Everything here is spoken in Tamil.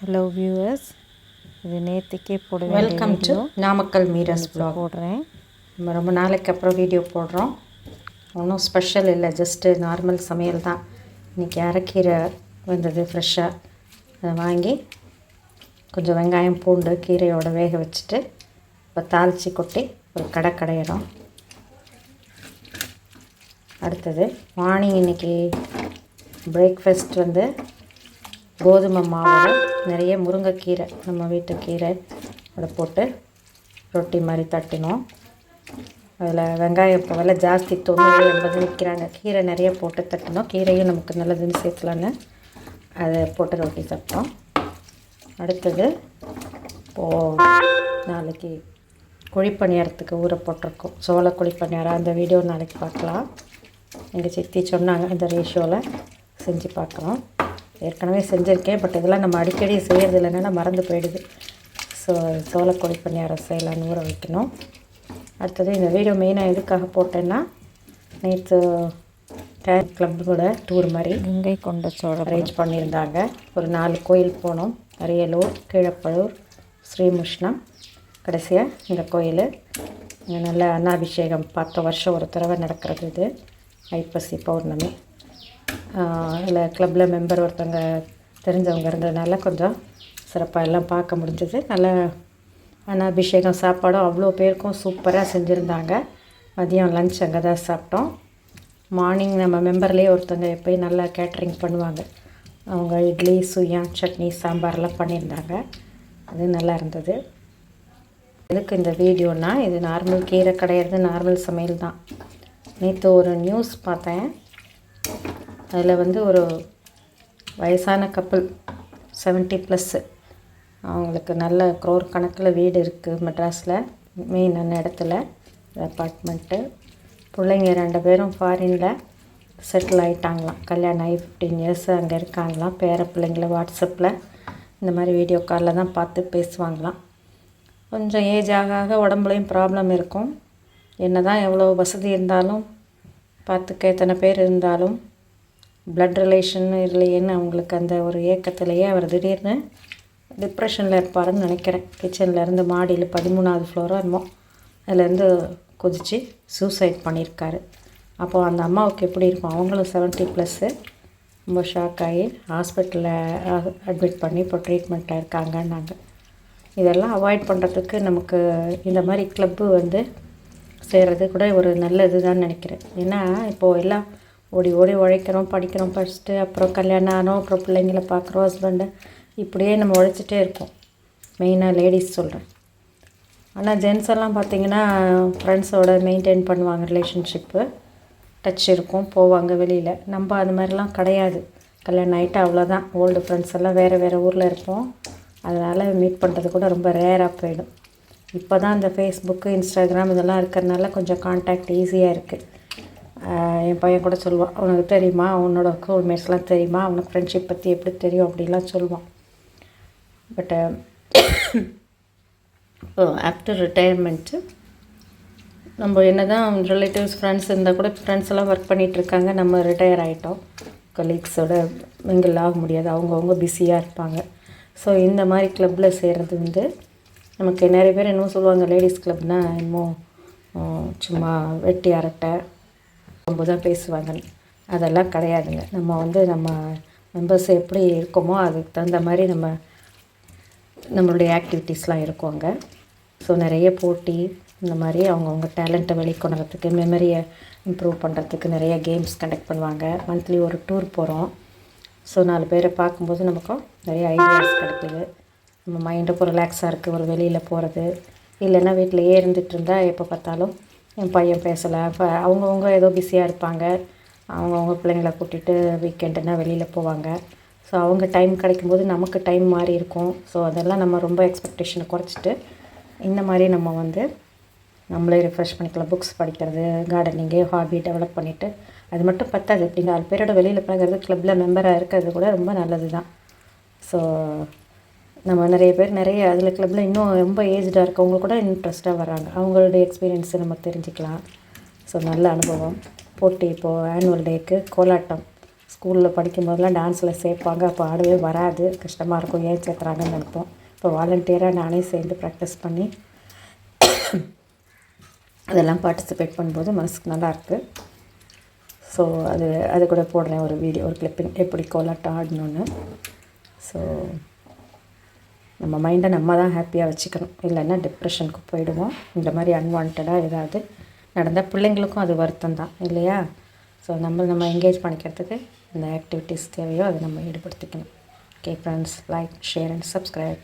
ஹலோ வியூவர்ஸ், இது நேற்றுக்கே போட வேண்டிய welcome to Namakkal Mirage vlog. போடுறேன். நம்ம ரொம்ப நாளைக்கு அப்புறம் வீடியோ போடுறோம். ஒன்றும் ஸ்பெஷல் இல்லை, ஜஸ்ட்டு நார்மல் சமையல் தான். இன்றைக்கி அரைக்கீரை வந்தது ஃப்ரெஷ்ஷாக, அதை வாங்கி கொஞ்சம் வெங்காயம் பூண்டு கீரையோட வேக வச்சுட்டு இப்போ தாளித்து கொட்டி ஒரு கடையிடும். அடுத்தது மார்னிங் இன்றைக்கி பிரேக்ஃபாஸ்ட் வந்து கோதுமை மாவோட நிறைய முருங்கைக்கீரை, நம்ம வீட்டு கீரை அதை போட்டு ரொட்டி மாதிரி தட்டினோம். அதில் வெங்காயம் இப்போ விலை ஜாஸ்தி 90-80 விற்கிறாங்க. கீரை நிறைய போட்டு தட்டினோம். கீரையும் நமக்கு நல்லதுன்னு சேர்க்கலான்னு அதை போட்டு ரொட்டி தட்டோம். அடுத்தது இப்போது நாளைக்கு குழிப்பணியாரத்துக்கு ஊற போட்டிருக்கோம். சோள குழிப்பணியாரம், அந்த வீடியோ நாளைக்கு பார்க்கலாம். எங்கள் சித்தி சொன்னாங்க இந்த ரேஷியோவில் செஞ்சு பார்க்கலாம். ஏற்கனவே செஞ்சுருக்கேன், பட் இதெல்லாம் நம்ம அடிக்கடி செய்கிறது இல்லைன்னா மறந்து போயிடுது. ஸோ சோளக்கொடி பணியாரம் செய்யலான்னு ஊற வைக்கணும். அடுத்தது இந்த வீடியோ மெயினாக எதுக்காக போட்டேன்னா, நேற்று கிளப்போட டூர் மாதிரி கங்கை கொண்ட சோழபுரம் அரேஞ்ச் பண்ணியிருந்தாங்க. ஒரு 4 கோயில் போனோம். அரியலூர், கீழப்பழூர், ஸ்ரீமுஷ்ணம், கடைசியாக இந்த கோயில். இங்கே நல்ல அன்னாபிஷேகம் பார்த்த வருஷம் ஒரு தடவை நடக்கிறது. இது ஐப்பசி பௌர்ணமி. இதில் கிளப்பில் மெம்பர் ஒருத்தவங்க தெரிஞ்சவங்க இருந்ததுனால கொஞ்சம் சிறப்பாக எல்லாம் பார்க்க முடிஞ்சது. நல்ல அன்னாபிஷேகம் சாப்பாடும் அவ்வளோ பேருக்கும் சூப்பராக செஞ்சுருந்தாங்க. மதியம் லன்ச் அங்கே தான் சாப்பிட்டோம். மார்னிங் நம்ம மெம்பர்லேயே ஒருத்தவங்க எப்போயும் நல்லா கேட்ரிங் பண்ணுவாங்க. அவங்க இட்லி, சுயம், சட்னி, சாம்பார்லாம் பண்ணியிருந்தாங்க. அது நல்லா இருந்தது. எதுக்கு இந்த வீடியோனா, இது நார்மல் கீரை கிடையாது, நார்மல் சமையல் தான். நேற்று ஒரு நியூஸ் பார்த்தேன். அதில் வந்து ஒரு வயசான கப்பல் 70+, அவங்களுக்கு நல்ல க்ரோர் கணக்கில் வீடு இருக்குது மெட்ராஸில், மெயினான இடத்துல அப்பார்ட்மெண்ட்டு. பிள்ளைங்க 2 பேரும் ஃபாரினில் செட்டில் ஆகிட்டாங்களாம். கல்யாணம் ஆகி 15 இயர்ஸ் அங்கே இருக்காங்களாம். பேர பிள்ளைங்கள வாட்ஸ்அப்பில் இந்த மாதிரி வீடியோ காலில் தான் பார்த்து பேசுவாங்களாம். கொஞ்சம் ஏஜ் ஆக உடம்புலையும் ப்ராப்ளம் இருக்கும். என்ன தான் எவ்வளோ வசதி இருந்தாலும், பார்த்துக்க எத்தனை பேர் இருந்தாலும் ப்ளட் ரிலேஷன் இல்லையேன்னு அவங்களுக்கு அந்த ஒரு ஏக்கத்திலேயே அவர் திடீர்னு டிப்ரெஷனில் இருப்பாருன்னு நினைக்கிறேன். கிச்சன்லேருந்து மாடியில் 13வது ஃப்ளோரோ என்னமோ அதுலேருந்து குதித்து சூசைட் பண்ணியிருக்காரு. அப்போது அந்த அம்மாவுக்கு எப்படி இருக்கும்? அவங்களும் 70+, ரொம்ப ஷாக் ஆகி ஹாஸ்பிட்டலில் அட்மிட் பண்ணி இப்போ ட்ரீட்மெண்ட்டாக இருக்காங்கன்னாங்க. இதெல்லாம் அவாய்ட் பண்ணுறதுக்கு நமக்கு இந்த மாதிரி கிளப்பு வந்து செய்கிறது கூட ஒரு நல்ல இது தான் நினைக்கிறேன். ஏன்னா இப்போது எல்லாம் ஓடி உழைக்கிறோம், படிக்கிறோம், படிச்சுட்டு அப்புறம் கல்யாணம் ஆனோம், அப்புறம் பிள்ளைங்கள பார்க்குறோம், ஹஸ்பண்டு, இப்படியே நம்ம உழைச்சிட்டே இருக்கோம். மெயினாக லேடிஸ் சொல்கிறேன். ஆனால் ஜென்ஸ் எல்லாம் பார்த்திங்கன்னா ஃப்ரெண்ட்ஸோடு மெயின்டைன் பண்ணுவாங்க, ரிலேஷன்ஷிப்பு டச் இருக்கும், போவாங்க வெளியில். நம்ம அது மாதிரிலாம் கிடையாது. கல்யாணம் ஆகிட்டு அவ்வளோதான். ஓல்டு ஃப்ரெண்ட்ஸ் எல்லாம் வேறு ஊரில் இருப்போம். அதனால் மீட் பண்ணுறது கூட ரொம்ப ரேராக போயிடும். இப்போ தான் இந்த ஃபேஸ்புக்கு, இன்ஸ்டாகிராம் இதெல்லாம் இருக்கிறதுனால கொஞ்சம் கான்டாக்ட் ஈஸியாக இருக்குது. என் பையன் கூட சொல்லுவான், உனக்கு தெரியுமா, உன்னோட கோல்மேட்ஸ்லாம் தெரியுமா, அவனுக்கு ஃப்ரெண்ட்ஷிப் பற்றி எப்படி தெரியும் அப்படிலாம் சொல்லுவான். பட் ஆஃப்டர் ரிட்டையர்மெண்ட்டு நம்ம என்ன தான் ரிலேட்டிவ்ஸ், ஃப்ரெண்ட்ஸ் இருந்தால் கூட, ஃப்ரெண்ட்ஸ் எல்லாம் ஒர்க் பண்ணிகிட்ருக்காங்க, நம்ம ரிட்டையர் ஆகிட்டோம். கொலீக்ஸோட மிங்கிள் ஆக முடியாது, அவங்கவுங்க பிஸியாக இருப்பாங்க. ஸோ இந்த மாதிரி கிளப்பில் செய்கிறது வந்து நமக்கு நிறைய பேர் என்னமோ சொல்லுவாங்க, லேடிஸ் கிளப்னால் என்னமோ சும்மா வெட்டி அரட்டை ரொம்ப தான் பேசுவாங்க. அதெல்லாம் கிடையாதுங்க. நம்ம வந்து நம்ம மெம்பர்ஸ் எப்படி இருக்கோமோ அதுக்கு தகுந்த மாதிரி நம்மளுடைய ஆக்டிவிட்டீஸ்லாம் இருக்கும் அங்கே. ஸோ நிறைய போட்டி, இந்த மாதிரி அவங்கவுங்க டேலண்ட்டை வெளிக்கொணர்றதுக்கு, மெமரியை இம்ப்ரூவ் பண்ணுறதுக்கு நிறைய கேம்ஸ் கண்டக்ட் பண்ணுவாங்க. மந்த்லி ஒரு டூர் போகிறோம். ஸோ 4 பேரை பார்க்கும்போது நமக்கும் நிறைய ஐடியாஸ் கிடைக்குது. நம்ம மைண்டுக்கும் ரிலாக்ஸாக இருக்குது ஒரு வெளியில் போகிறது. இல்லைன்னா வீட்டிலையே இருந்துகிட்டு இருந்தால் எப்போ பார்த்தாலும் என் பையன் பேசலை, இப்போ அவங்கவுங்க ஏதோ பிஸியாக இருப்பாங்க. அவங்கவுங்க பிள்ளைங்கள கூட்டிகிட்டு வீக்கெண்டுன்னா வெளியில் போவாங்க. ஸோ அவங்க டைம் கிடைக்கும்போது நமக்கு டைம் மாறி இருக்கும். ஸோ அதெல்லாம் நம்ம ரொம்ப எக்ஸ்பெக்டேஷனை குறைச்சிட்டு இந்த மாதிரி நம்ம வந்து நம்மளே ரிஃப்ரெஷ் பண்ணிக்கலாம். புக்ஸ் படிக்கிறது, கார்டனிங்கு, ஹாபி டெவலப் பண்ணிவிட்டு, அது மட்டும் பத்தாது. இப்படி 4 பேரோட வெளியில் பழகிறது, கிளப்பில் மெம்பராக இருக்கிறது கூட ரொம்ப நல்லது தான். ஸோ நம்ம நிறைய பேர் அதில் கிளப்பில் இன்னும் ரொம்ப ஏஜ்டாக இருக்கவங்க கூட இன்ட்ரெஸ்ட்டாக வராங்க. அவங்களுடைய எக்ஸ்பீரியன்ஸை நம்ம தெரிஞ்சுக்கலாம். ஸோ நல்ல அனுபவம். போட்டி இப்போது ஆனுவல் டேக்கு கோலாட்டம் ஸ்கூலில் படிக்கும்போதெல்லாம் டான்ஸில் சேர்ப்பாங்க, அப்போ ஆடவே வராது, கஷ்டமாக இருக்கும், ஏன் சேர்த்துறாங்கன்னு நினைப்போம். இப்போ வாலண்டியராக நானே சேர்ந்து ப்ராக்டிஸ் பண்ணி அதெல்லாம் பார்ட்டிசிபேட் பண்ணும்போது மனசுக்கு நல்லாயிருக்கு. ஸோ அது கூட போடுறேன் ஒரு வீடியோ, ஒரு கிளிப்பிங், எப்படி கோலாட்டம் ஆடணுன்னு. ஸோ நம்ம மைண்டை நம்ம தான் ஹாப்பியாக வச்சுக்கணும், இல்லைன்னா டிப்ரெஷனுக்கு போயிடுவோம். இந்த மாதிரி அன்வான்டாக ஏதாவது நடந்தால் பிள்ளைங்களுக்கும் அது வருத்தம் தான் இல்லையா? ஸோ நம்ம என்கேஜ் பண்ணிக்கிறதுக்கு இந்த ஆக்டிவிட்டீஸ் தேவையோ அதை நம்ம ஈடுபடுத்திக்கணும். Okay friends, like, share and subscribe.